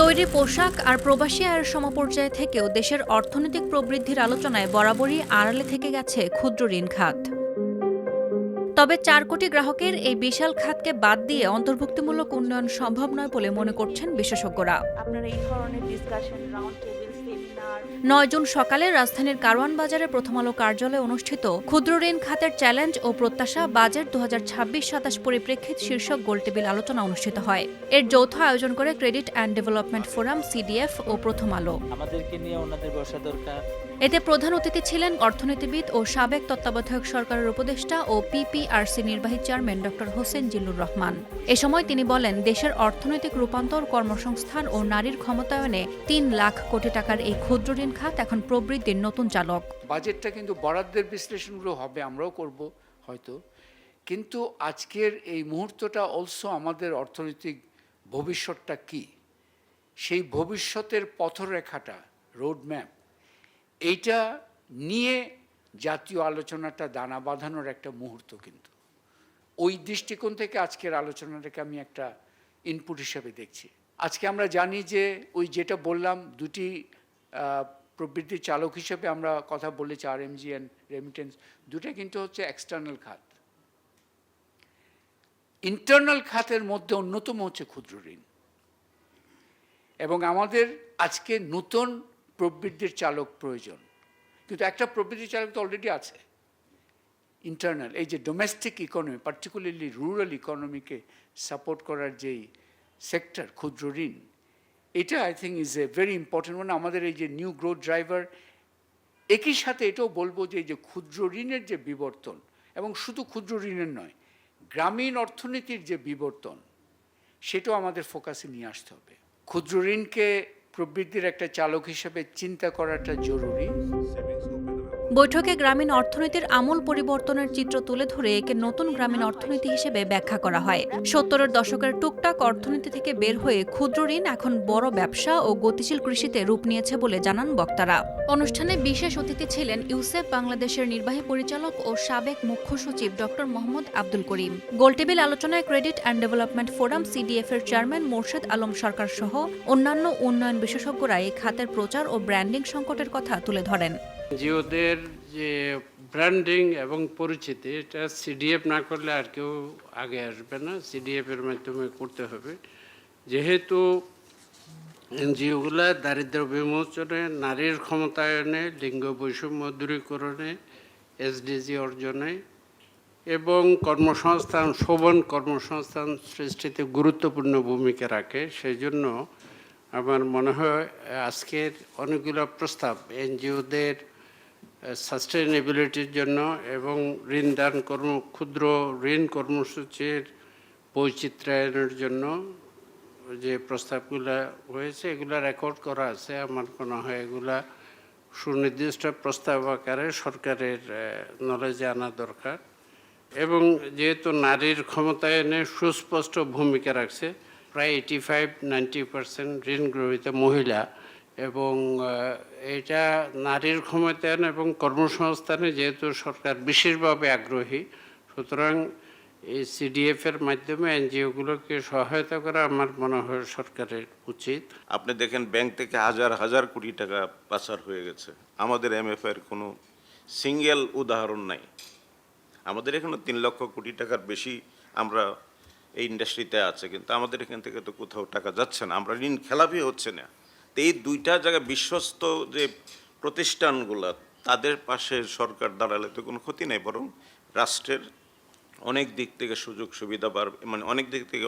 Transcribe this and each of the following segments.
তৈরি পোশাক আর প্রবাসী আয়ের সমপর্যায়ে থেকেও দেশের অর্থনৈতিক প্রবৃদ্ধির আলোচনায় বরাবরই আড়ালে থেকে গেছে ক্ষুদ্র ঋণ খাত। তবে ৪ কোটি গ্রাহকের এই বিশাল খাতকে বাদ দিয়ে অন্তর্ভুক্তিমূলক উন্নয়ন সম্ভব নয় বলে মনে করছেন বিশেষজ্ঞরা। আপনারা এই ধরনের discussion, round table, seminar ৯ June সকালে রাজধানীর কারওয়ান বাজারে প্রথম আলো কার্যালয়ে অনুষ্ঠিত ক্ষুদ্র ঋণ খাতের চ্যালেঞ্জ ও প্রত্যাশা বাজেট ২০২৬-২৭ পরিপ্রেক্ষিত শীর্ষক গোলটেবিল আলোচনা অনুষ্ঠিত হয়। এর যৌথ আয়োজন করে credit and development forum, CDF ও প্রথম আলো। আমাদেরকে নিয়ে ওনাদের বসা দরকার। এতে প্রধান অতিথি ছিলেন অর্থনীতিবিদ ও সাবেক তত্ত্বাবধায়ক সরকারের উপদেষ্টা ও পিপিআরসি নির্বাহী চেয়ারম্যান ড. হোসেন জিল্লুর রহমান। এ সময় তিনি বলেন, দেশের অর্থনৈতিক রূপান্তর, কর্মসংস্থান ও নারীর ক্ষমতায়নে ৩ লাখ কোটি টাকার এই ক্ষুদ্র ঋণ খাত এখন প্রবৃদ্ধির নতুন চালক। বাজেটটা কিন্তু বরাদ্দের বিশ্লেষণগুলো হবে, আমরাও করব হয়তো, কিন্তু আজকের এই মুহূর্তটা অলসো আমাদের অর্থনৈতিক ভবিষ্যৎটা কি, সেই ভবিষ্যতের পথরেখাটা, রোডম্যাপ, এইটা নিয়ে জাতীয় আলোচনাটা দানা বাঁধানোর একটা মুহূর্ত। কিন্তু ওই দৃষ্টিকোণ থেকে আজকের আলোচনাটাকে আমি একটা ইনপুট হিসেবে দেখছি। আজকে আমরা জানি যে ওই যেটা বললাম, দুটি প্রবৃদ্ধির চালক হিসেবে আমরা কথা বলেছি, আরএমজি অ্যান্ড রেমিটেন্স, দুটো কিন্তু হচ্ছে এক্সটার্নাল খাত। ইন্টারনাল খাতের মধ্যে অন্যতম হচ্ছে ক্ষুদ্র ঋণ, এবং আমাদের আজকে নতুন প্রবৃদ্ধির চালক প্রয়োজন। কিন্তু একটা প্রবৃদ্ধির চালক তো অলরেডি আছে, ইন্টারনাল। এই যে ডোমেস্টিক ইকোনমি, পার্টিকুলারলি রুরাল ইকোনমিকে সাপোর্ট করার যেই সেক্টর ক্ষুদ্র ঋণ, এটা I think is a very important. মানে আমাদের এই যে নিউ গ্রোথ ড্রাইভার। একই সাথে এটাও বলবো যে এই যে ক্ষুদ্র ঋণের যে বিবর্তন, এবং শুধু ক্ষুদ্র ঋণের নয়, গ্রামীণ অর্থনীতির যে বিবর্তন, সেটাও আমাদের ফোকাসে নিয়ে আসতে হবে। ক্ষুদ্র ঋণকে প্রবৃদ্ধির একটা চালক হিসেবে চিন্তা করাটা জরুরি। বৈঠকে গ্রামীণ অর্থনীতির আমূল পরিবর্তনের চিত্র তুলে ধরে একে নতুন গ্রামীণ অর্থনীতি হিসেবে ব্যাখ্যা করা হয়। ৭০-এর দশকের টুকটাক অর্থনীতি থেকে বের হয়ে ক্ষুদ্র ঋণ এখন বড় ব্যবসা ও গতিশীল কৃষিতে রূপ নিয়েছে বলে জানান বক্তারা। অনুষ্ঠানে বিশেষ অতিথি ছিলেন ইউসেফ বাংলাদেশের নির্বাহী পরিচালক ও সাবেক মুখ্য সচিব ড. মোহাম্মদ আব্দুল করিম। গোলটেবিল আলোচনায় credit and development forum, CDF এর চেয়ারম্যান মোর্শেদ আলম সরকার সহ অন্যান্য উন্নয়ন বিশেষজ্ঞরা এই খাতের প্রচার ও ব্র্যান্ডিং সংকটের কথা তুলে ধরেন। জিওদের যে ব্র্যান্ডিং এবং পরিচিতি, এটা সিডিএফ না করলে আর কেউ আগে আসবে না, সিডিএফ এর মাধ্যমে করতে হবে। যেহেতু এনজিওগুলো দারিদ্র্য বিমোচনে, নারীর ক্ষমতায়নে, লিঙ্গ বৈষম্য দূরীকরণে, এসডিজি অর্জনে এবং কর্মসংস্থান, সবল কর্মসংস্থান সৃষ্টিতে গুরুত্বপূর্ণ ভূমিকা রাখে। সেই জন্য আমার মনে হয় আজকের অনেকগুলো প্রস্তাব এনজিওদের সাস্টেইনেবিলিটির জন্য এবং ঋণদান ক্ষুদ্র ঋণ কর্মসূচির বৈচিত্র্যায়নের জন্য যে প্রস্তাবগুলো হয়েছে, এগুলো রেকর্ড করা আছে। আমার মনে হয় এগুলা সুনির্দিষ্ট প্রস্তাব আকারে সরকারের নলেজে আনা দরকার। এবং যেহেতু নারীর ক্ষমতায়নে সুস্পষ্ট ভূমিকা রাখছে, প্রায় 85-90% ঋণ গ্রহীত মহিলা, এবং এটা নারীর ক্ষমতায়ন এবং কর্মসংস্থানে যেহেতু সরকার বিশেষভাবে আগ্রহী, সুতরাং এই সিডিএফের মাধ্যমে এনজিওগুলোকে সহায়তা করা আমার মনে হয় সরকারের উচিত। আপনি দেখেন ব্যাংক থেকে হাজার হাজার কোটি টাকা পাচার হয়ে গেছে, আমাদের এমএফআইয়ের কোনো সিঙ্গেল উদাহরণ নাই। আমাদের এখানে 3 লক্ষ কোটি টাকার বেশি আমরা এই ইন্ডাস্ট্রিতে আছে, কিন্তু আমাদের এখান থেকে তো কোথাও টাকা যাচ্ছে না, আমরা ঋণ খেলাপি হচ্ছে না। তো এই দুইটা জায়গায় বিশ্বস্ত যে প্রতিষ্ঠানগুলো, তাদের পাশে সরকার দাঁড়ালে তো কোনো ক্ষতি নেই, বরং রাষ্ট্রের অনেক দিক থেকে সুযোগ সুবিধা বাড়বে, মানে অনেক দিক থেকে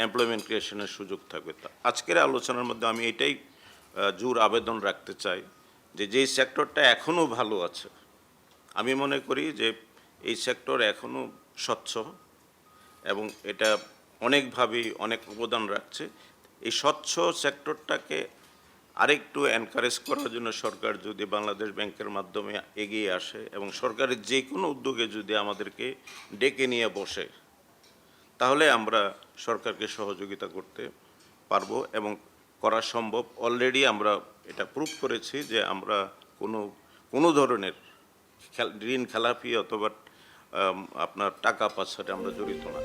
এমপ্লয়মেন্ট ক্রিয়েশনের সুযোগ থাকবে। আজকের আলোচনার মধ্যে আমি এটাই জোর আবেদন রাখতে চাই যে যেই সেক্টরটা এখনও ভালো আছে, আমি মনে করি যে এই সেক্টর এখনও স্বচ্ছ এবং এটা অনেকভাবেই অনেক অবদান রাখছে। এই স্বচ্ছ সেক্টরটাকে আরেকটু এনকারেজ করার জন্য সরকার যদি বাংলাদেশ ব্যাংকের মাধ্যমে এগিয়ে আসে এবং সরকারের যে কোনো উদ্যোগে যদি আমাদেরকে ডেকে নিয়ে বসে, তাহলে আমরা সরকারকে সহযোগিতা করতে পারবো এবং করা সম্ভব। অলরেডি আমরা এটা প্রুভ করেছি যে আমরা কোনো ধরনের ঋণ খেলাপি অথবা আপনার টাকা পাচারে আমরা জড়িত না।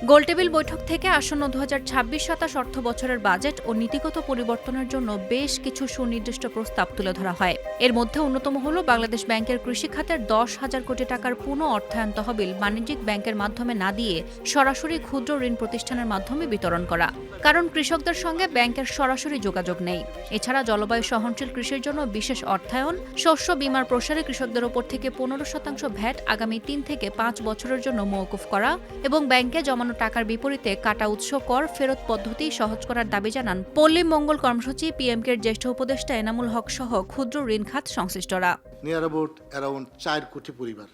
গোলটেবিল বৈঠক থেকে আসন্ন 2026-27 অর্থ বছরের বাজেট ও নীতিগত পরিবর্তনের জন্য বেশ কিছু সুনির্দিষ্ট প্রস্তাব তুলে ধরা হয়। এর মধ্যে অন্যতম হল বাংলাদেশ ব্যাংকের কৃষি খাতের 10,000 কোটি টাকার পুনঃ অর্থায়ন তহবিল বাণিজ্যিক ব্যাংকের মাধ্যমে না দিয়ে সরাসরি ক্ষুদ্র ঋণ প্রতিষ্ঠানের মাধ্যমে বিতরণ করা। কারণ কৃষকদের সঙ্গে ব্যাংকের সরাসরি যোগাযোগ নেই। এছাড়া জলবায়ু সহনশীল কৃষির জন্য বিশেষ অর্থায়ন, শস্য বীমার প্রসারে কৃষকদের ওপর থেকে 15% ভ্যাট আগামী 3 থেকে 5 বছরের জন্য মওকুফ করা এবং ব্যাংকে জমানো টাকার বিপরীতে কাটা উৎস কর ফেরত পদ্ধতি সহজ করার দাবি জানান পল্লী মঙ্গল কর্মসূচি পিএমকের জ্যেষ্ঠ উপদেষ্টা এনামুল হক সহ ক্ষুদ্র ঋণ খাত সংশ্লিষ্টরা। নিয়ার অ্যারাউন্ড 4 কোটি পরিবার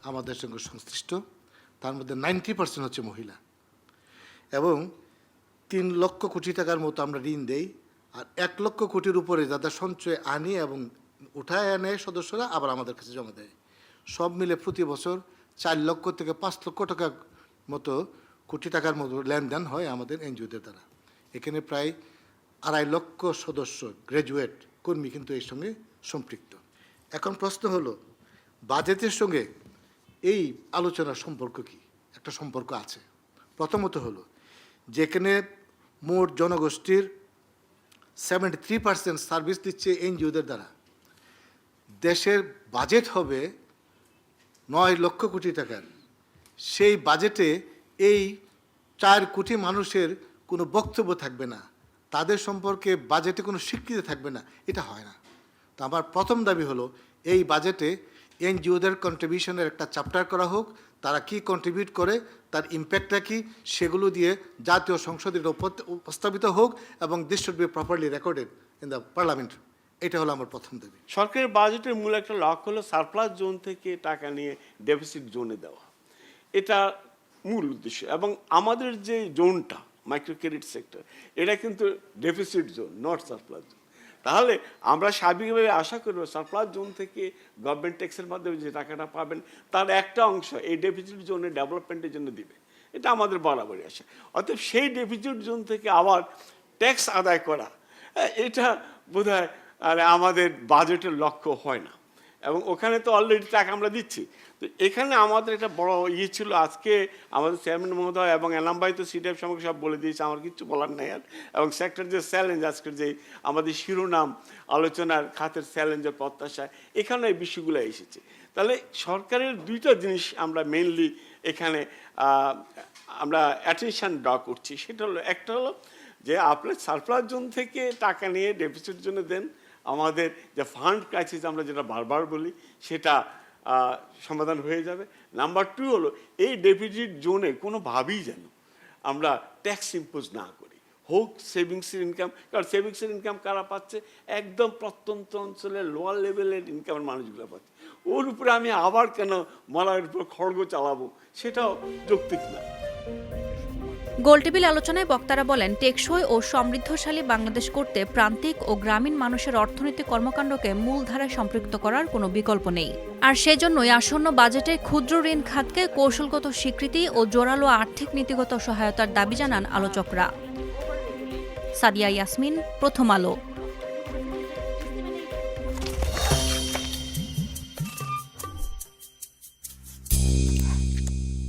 আমাদের সঙ্গে সংশ্লিষ্ট, তার মধ্যে 90% হচ্ছে মহিলা, এবং 3 লক্ষ কোটি টাকার মতো আমরা ঋণ দেই। আর 1 লক্ষ কোটির উপরে যাদের সঞ্চয় আনি এবং উঠায় আনে সদস্যরা আবার আমাদের কাছে জমা দেয়। সব মিলে প্রতি বছর 4 লক্ষ থেকে 5 লক্ষ টাকার মতো কোটি টাকার মতো লেনদেন হয় আমাদের এনজিওদের দ্বারা। এখানে প্রায় 2.5 লক্ষ সদস্য গ্র্যাজুয়েট কর্মী কিন্তু এর সঙ্গে সম্পৃক্ত। এখন প্রশ্ন হলো, বাজেটের সঙ্গে এই আলোচনার সম্পর্ক কি? একটা সম্পর্ক আছে। প্রথমত হলো, যেখানে মোট জনগোষ্ঠীর 73% সার্ভিস দিচ্ছে এনজিওদের দ্বারা, দেশের বাজেট হবে 9 লক্ষ কোটি টাকার। সেই বাজেটে এই 4 কোটি মানুষের কোনো বক্তব্য থাকবে না, তাদের সম্পর্কে বাজেটে কোনো স্বীকৃতি থাকবে না, এটা হয় না। তো আমার প্রথম দাবি হলো, এই বাজেটে এনজিওদের কন্ট্রিবিউশনের একটা চ্যাপ্টার করা হোক, তারা কি কন্ট্রিবিউট করে, তার ইম্প্যাক্টটা কি, সেগুলো দিয়ে জাতীয় সংসদে উপস্থাপিত হোক এবং this should be properly recorded in the parliament. এটা হলো আমার প্রথম দাবি। সরকারের বাজেটের মূল একটা লক্ষ্য হলো সারপ্লাস জোন থেকে টাকা নিয়ে ডেফিসিট জোনে দেওয়া, এটা মূল উদ্দেশ্য। এবং আমাদের যে জোনটা মাইক্রো ক্রেডিট সেক্টর, এটা কিন্তু deficit zone, not surplus zone. তাহলে আমরা স্বাভাবিকভাবে আশা করব সারপ্লাস জোন থেকে গভর্নমেন্ট ট্যাক্সের মাধ্যমে যে টাকাটা পাবেন তার একটা অংশ এই ডেফিসিট জোনের ডেভেলপমেন্টের জন্য দিবে, এটা আমাদের বরাবরই আসে। অতএব সেই ডেফিসিট জোন থেকে আবার ট্যাক্স আদায় করা, এটা বোধহয় আমাদের বাজেটের লক্ষ্য হয় না। এবং ওখানে তো অলরেডি টাকা আমরা দিচ্ছি। তো এখানে আমাদের একটা বড় ছিল, আজকে আমাদের চেয়ারম্যান মহোদয় এবং এনাম ভাই তো সিডিএফ সম্পর্কে সব বলে দিয়েছে, আমার কিছু বলার নেই আর। এবং সেক্টর যে চ্যালেঞ্জ, আজকের যে আমাদের শিরোনাম আলোচনার খাতের চ্যালেঞ্জের প্রত্যাশায়, এখানে এই বিষয়গুলো এসেছে। তাহলে সরকারের 2টা জিনিস আমরা মেইনলি এখানে আমরা অ্যাটেনশন ড্র করছি। সেটা হলো, একটা হলো যে আপনার সারপ্লাস জোন থেকে টাকা নিয়ে ডেফিসিট জন্য দেন, আমাদের যে ফান্ড ক্রাইসিস আমরা যেটা বারবার বলি সেটা সমাধান হয়ে যাবে। নাম্বার 2 হলো, এই ডেফিসিট জোনে কোনোভাবেই যেন আমরা ট্যাক্স ইম্পোজ না করি, হোক সেভিংসের ইনকাম। কারণ সেভিংসের ইনকাম কারা পাচ্ছে? একদম প্রত্যন্ত অঞ্চলের লোয়ার লেভেলের ইনকামের মানুষগুলো পাচ্ছে। ওর উপরে আমি আবার কেন মলার উপর খড়গ চালাবো, সেটাও যৌক্তিক না। গোলটেবিল আলোচনায় বক্তারা বলেন, টেকসই ও সমৃদ্ধশালী বাংলাদেশ করতে প্রান্তিক ও গ্রামীণ মানুষের অর্থনৈতিক কর্মকাণ্ডকে মূলধারায় সম্পৃক্ত করার কোনো বিকল্প নেই। আর সেজন্যই আসন্ন বাজেটে ক্ষুদ্র ঋণ খাতকে কৌশলগত স্বীকৃতি ও জোরালো আর্থিক নীতিগত সহায়তার দাবি জানান আলোচকরা। সাদিয়া ইয়াসমিন, প্রথম আলো।